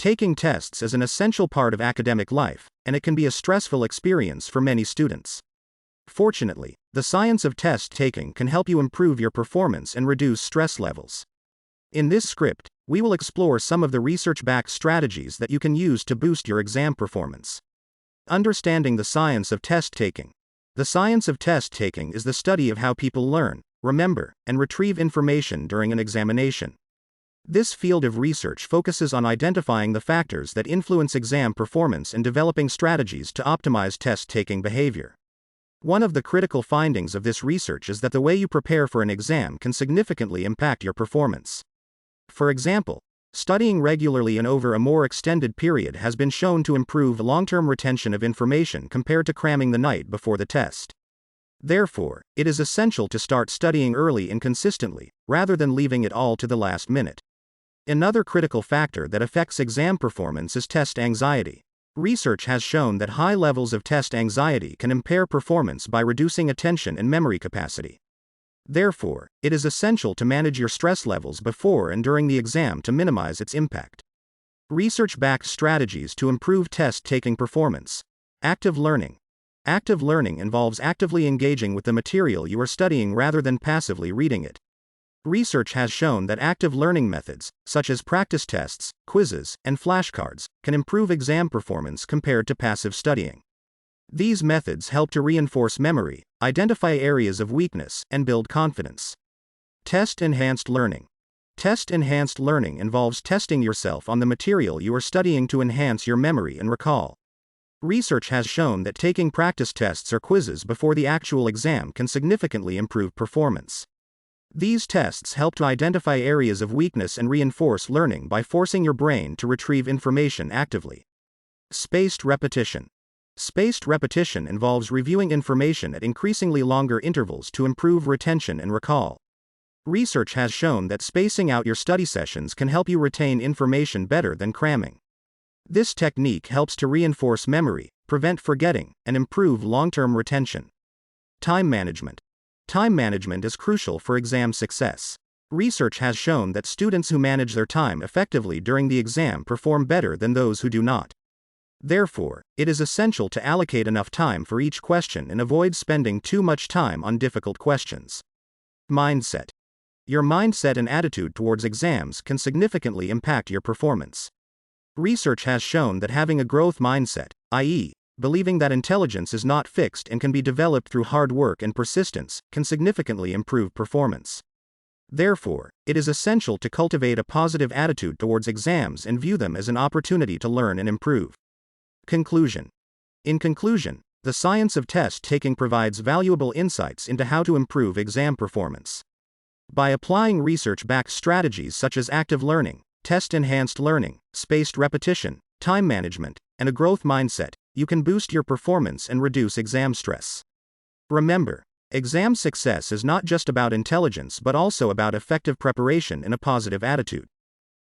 Taking tests is an essential part of academic life, and it can be a stressful experience for many students. Fortunately, the science of test taking can help you improve your performance and reduce stress levels. In this script, we will explore some of the research-backed strategies that you can use to boost your exam performance. Understanding the science of test taking. The science of test taking is the study of how people learn, remember, and retrieve information during an examination. This field of research focuses on identifying the factors that influence exam performance and developing strategies to optimize test-taking behavior. One of the critical findings of this research is that the way you prepare for an exam can significantly impact your performance. For example, studying regularly and over a more extended period has been shown to improve long-term retention of information compared to cramming the night before the test. Therefore, it is essential to start studying early and consistently, rather than leaving it all to the last minute. Another critical factor that affects exam performance is test anxiety. Research has shown that high levels of test anxiety can impair performance by reducing attention and memory capacity. Therefore, it is essential to manage your stress levels before and during the exam to minimize its impact. Research-backed strategies to improve test-taking performance. Active learning. Active learning involves actively engaging with the material you are studying rather than passively reading it. Research has shown that active learning methods, such as practice tests, quizzes, and flashcards, can improve exam performance compared to passive studying. These methods help to reinforce memory, identify areas of weakness, and build confidence. Test-enhanced learning. Test-enhanced learning involves testing yourself on the material you are studying to enhance your memory and recall. Research has shown that taking practice tests or quizzes before the actual exam can significantly improve performance. These tests help to identify areas of weakness and reinforce learning by forcing your brain to retrieve information actively. Spaced repetition. Spaced repetition involves reviewing information at increasingly longer intervals to improve retention and recall. Research has shown that spacing out your study sessions can help you retain information better than cramming. This technique helps to reinforce memory, prevent forgetting, and improve long-term retention. Time management. Time management is crucial for exam success. Research has shown that students who manage their time effectively during the exam perform better than those who do not. Therefore, it is essential to allocate enough time for each question and avoid spending too much time on difficult questions. Mindset. Your mindset and attitude towards exams can significantly impact your performance. Research has shown that having a growth mindset, i.e., believing that intelligence is not fixed and can be developed through hard work and persistence, can significantly improve performance. Therefore, it is essential to cultivate a positive attitude towards exams and view them as an opportunity to learn and improve. Conclusion. In conclusion, the science of test taking provides valuable insights into how to improve exam performance. By applying research-backed strategies such as active learning, test-enhanced learning, spaced repetition, time management, and a growth mindset, you can boost your performance and reduce exam stress. Remember, exam success is not just about intelligence but also about effective preparation and a positive attitude.